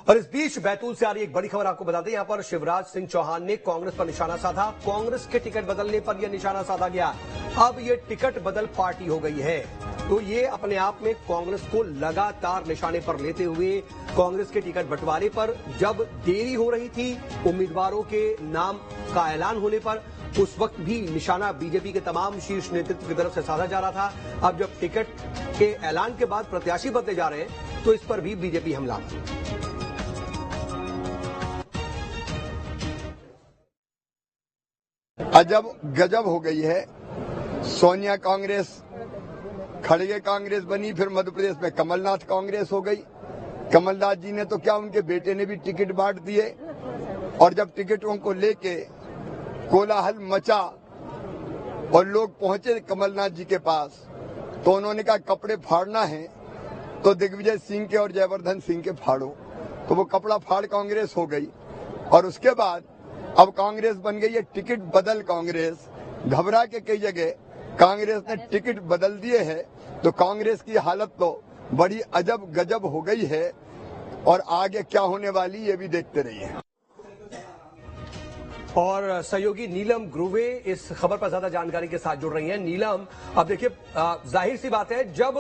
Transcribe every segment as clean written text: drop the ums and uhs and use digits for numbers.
और इस बीच बैतूल से आ रही एक बड़ी खबर आपको बता दें, यहां पर शिवराज सिंह चौहान ने कांग्रेस पर निशाना साधा। कांग्रेस के टिकट बदलने पर यह निशाना साधा गया। अब ये टिकट बदल पार्टी हो गई है, तो ये अपने आप में कांग्रेस को लगातार निशाने पर लेते हुए कांग्रेस के टिकट बंटवारे पर जब देरी हो रही थी उम्मीदवारों के नाम का ऐलान होने पर, उस वक्त भी निशाना बीजेपी के तमाम शीर्ष नेतृत्व की तरफ से साधा जा रहा था। अब जब टिकट के ऐलान के बाद प्रत्याशी बदले जा रहे हैं तो इस पर भी बीजेपी हमला। अजब गजब हो गई है। सोनिया कांग्रेस, खड़गे कांग्रेस बनी, फिर मध्य प्रदेश में कमलनाथ कांग्रेस हो गई। कमलनाथ जी ने तो क्या, उनके बेटे ने भी टिकट बांट दिए। और जब टिकटों को लेके कोलाहल मचा और लोग पहुंचे कमलनाथ जी के पास, तो उन्होंने कहा कपड़े फाड़ना है तो दिग्विजय सिंह के और जयवर्धन सिंह के फाड़ो। तो वो कपड़ा फाड़ कांग्रेस हो गई। और उसके बाद अब कांग्रेस बन गई है टिकट बदल कांग्रेस। घबरा के कई जगह कांग्रेस ने टिकट बदल दिए हैं। तो कांग्रेस की हालत तो बड़ी अजब गजब हो गई है और आगे क्या होने वाली ये भी देखते रहिए। और सहयोगी नीलम ग्रुवे इस खबर पर ज्यादा जानकारी के साथ जुड़ रही हैं। नीलम, अब देखिए जाहिर सी बात है, जब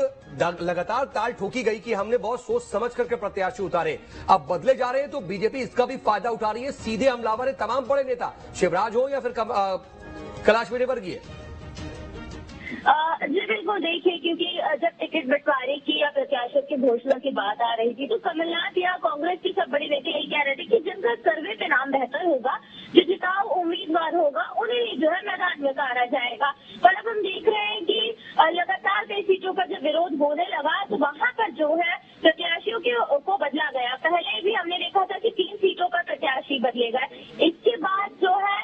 लगातार ताल ठोकी गई कि हमने बहुत सोच समझ करके प्रत्याशी उतारे, अब बदले जा रहे हैं तो बीजेपी इसका भी फायदा उठा रही है। सीधे हमलावर है तमाम बड़े नेता, शिवराज हो या फिर कैलाश विजयवर्गीय। जी बिल्कुल, देखिए क्योंकि जब टिकट बंटवारे की या प्रत्याशियों की घोषणा की बात आ रही थी तो कमलनाथ या कांग्रेस की सब बड़ी नेता यही कह रहे थे कि जिनका सर्वे पे नाम बेहतर होगा, जो जिताऊ उम्मीदवार होगा, उन्हें जो है मैदान में उतारा जाएगा। पर अब हम देख रहे हैं कि लगातार कई सीटों पर जब विरोध होने लगा तो वहां पर जो है प्रत्याशियों को बदला गया। पहले भी हमने देखा था कि 3 सीटों पर प्रत्याशी बदले गए। इसके बाद जो है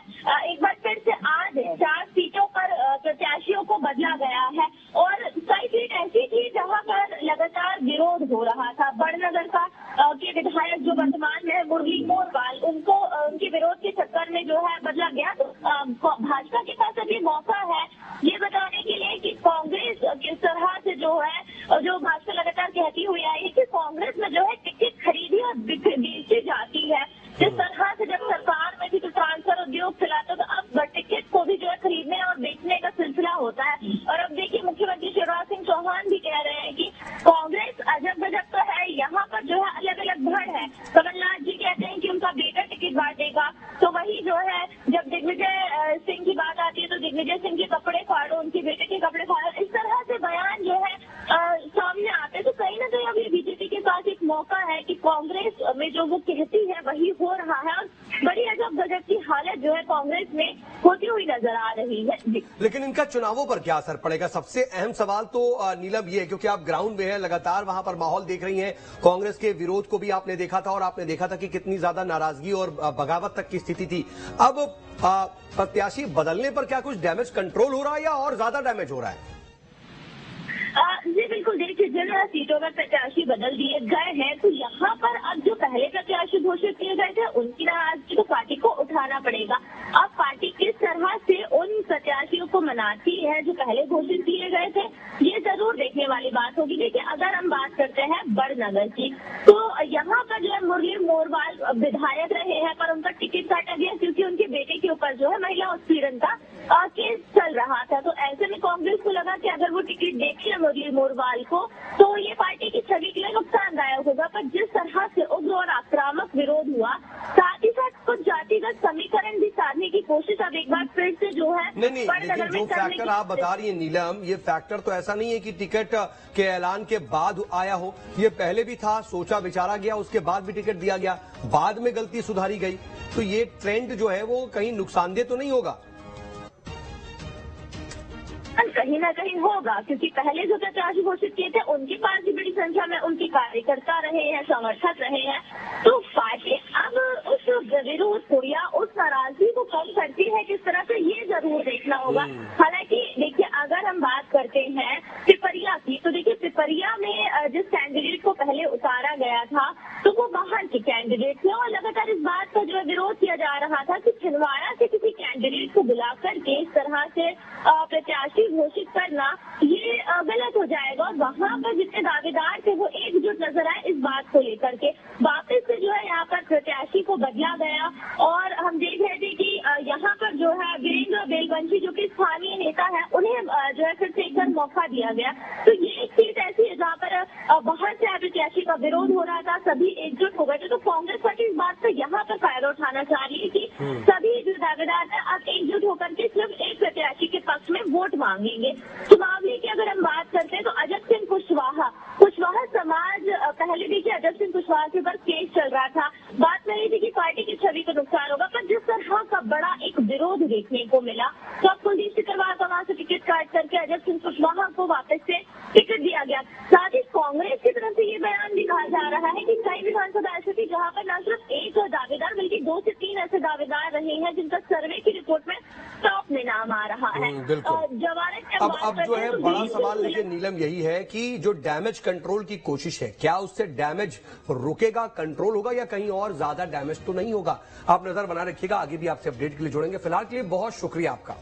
एक बार फिर से आज 4 सीटों पर प्रत्याशियों को बदला गया है। और कई सीट ऐसी थी जहां पर लगातार विरोध हो रहा था। बड़नगर का के विधायक जो वर्तमान में है मुरली मोरवाल, उनको उनके विरोध के चक्कर में जो है बदला गया। तो भाजपा के पास अभी मौका है ये बताने के लिए कि कांग्रेस किस तरह से जो है, जो भाजपा लगातार कहती हुई आई है कि कांग्रेस में जो है टिकट खरीदी और बेची जाती है। जिस तरह से जब सरकार में भी तो ट्रांसफर उद्योग चलाता, तो अब टिकट को भी जो है खरीदने और बेचने का सिलसिला होता है। और अब देखिए मुख्यमंत्री शिवराज सिंह चौहान भी कह रहे हैं कि कांग्रेस अजब गजब तो है, यहाँ पर जो है अलग अलग भड़ है। कमलनाथ जी कहते हैं कि उनका बेटा टिकट बांटेगा, तो वही जो है जब दिग्विजय सिंह की बात आती है तो दिग्विजय सिंह के कपड़े फाड़ो, उनके बेटे के कपड़े फाड़ो, इस तरह से बयान जो है सामने आते। तो कहीं ना कहीं अभी बीजेपी के पास एक मौका है कि कांग्रेस में जो वो कहती है वही हो रहा है। और बड़ी अजब गजब की हालत जो है कांग्रेस में होती हुई नजर आ रही है। लेकिन इनका चुनावों पर क्या असर पड़ेगा? सबसे अहम सवाल तो नीलम ये है, क्योंकि आप ग्राउंड में है, लगातार वहां पर माहौल देख रही हैं। कांग्रेस के विरोध को भी आपने देखा था और आपने देखा था कि कितनी ज्यादा नाराजगी और बगावत तक की स्थिति थी। अब प्रत्याशी बदलने पर क्या कुछ डैमेज कंट्रोल हो रहा है या और ज्यादा डैमेज हो रहा है? जी बिल्कुल, देखिए जिन सीटों पर प्रत्याशी बदल दिए गए हैं तो यहाँ पर अब जो पहले प्रत्याशी घोषित किए गए थे उनकी नाराजगी को पार्टी को उठाना पड़ेगा। अब पार्टी किस तरह से उन प्रत्याशियों को मनाती है जो पहले घोषित किए गए थे, ये जरूर देखने वाली बात होगी। देखिए अगर हम बात करते हैं बड़नगर की, तो यहाँ पर जो है मुरली मोरवाल विधायक रहे हैं पर उनका टिकट काटा गया क्योंकि उनके बेटे के ऊपर जो है महिला उत्पीड़न का केस चल रहा था। तो ऐसे में कांग्रेस को लगा कि अगर वो टिकट देखे मुरली मोरवाल को तो ये पार्टी की छवि के लिए नुकसानदायक होगा। पर जिस तरह से उग्र और आक्रामक विरोध हुआ, साथ ही साथ कुछ जातिगत समीकरण भी साधने की कोशिश अब एक बार फिर से जो है नहीं, लेकिन जो फैक्टर आप बता रही है नीलम, ये फैक्टर तो ऐसा नहीं है कि टिकट के ऐलान के बाद आया हो, ये पहले भी था, सोचा विचारा गया, उसके बाद भी टिकट दिया गया, बाद में गलती सुधारी गई। तो ये ट्रेंड जो है वो कहीं नुकसानदेह तो नहीं होगा? कहीं ना कहीं होगा, क्योंकि पहले जो प्रत्याशी घोषित किए थे उनके पास भी बड़ी संख्या में उनके कार्यकर्ता रहे हैं, समर्थक रहे हैं। तो पार्टी अब उस विरोध को या उस नाराजगी को कम करती है किस तरह से, ये जरूर देखना होगा। हालांकि देखिए अगर हम बात करते हैं पिपरिया की, तो देखिए पिपरिया में जिस कैंडिडेट को पहले उतारा गया था तो वो बाहर के कैंडिडेट थे और लगातार इस बात का जो है विरोध किया जा रहा था कि छिंदवाड़ा से किसी कैंडिडेट को बुलाकर के इस तरह से प्रत्याशी घोषित करना ये गलत हो जाएगा। और वहाँ पर जितने दावेदार थे वो एकजुट नजर आए इस बात को लेकर के। वापस से जो है था, सभी एकजुट हो गए थे। तो कांग्रेस पार्टी इस बात का यहाँ पर फायदा उठाना चाह रही है कि सभी जो दावेदार है अब एकजुट होकर के सिर्फ एक प्रत्याशी के पक्ष में वोट मांगेंगे। चुनावी की अगर हम बात करते हैं तो अजब सिंह कुशवाहा समाज पहले देखिए अजब सिंह कुशवाहा के ऊपर केस चल रहा था, बात नहीं थी कि पार्टी की छवि को नुकसान होगा, पर जिस तरह का बड़ा एक विरोध देखने को मिला तो अब कुलदीप सिकरवार का वहां से टिकट काट करके अजब सिंह कुशवाहा को वापस से टिकट दिया गया। साथ ही कांग्रेस की तरफ से ये बयान भी कहा जा रहा है कि कई विधानसभा ऐसे थी जहाँ पर न सिर्फ एक दावेदार बल्कि 2 से 3 ऐसे दावेदार रहे हैं जिनका सर्वे की रिपोर्ट में टॉप में नाम आ रहा है। अब जो है बड़ा सवाल लेकिन नीलम यही है कि जो डैमेज कंट्रोल की कोशिश है, क्या उससे डैमेज रुकेगा, कंट्रोल होगा या कहीं और ज्यादा डैमेज तो नहीं होगा? आप नजर बना रखिएगा, आगे भी आपसे अपडेट के लिए जुड़ेंगे। फिलहाल के लिए बहुत शुक्रिया आपका।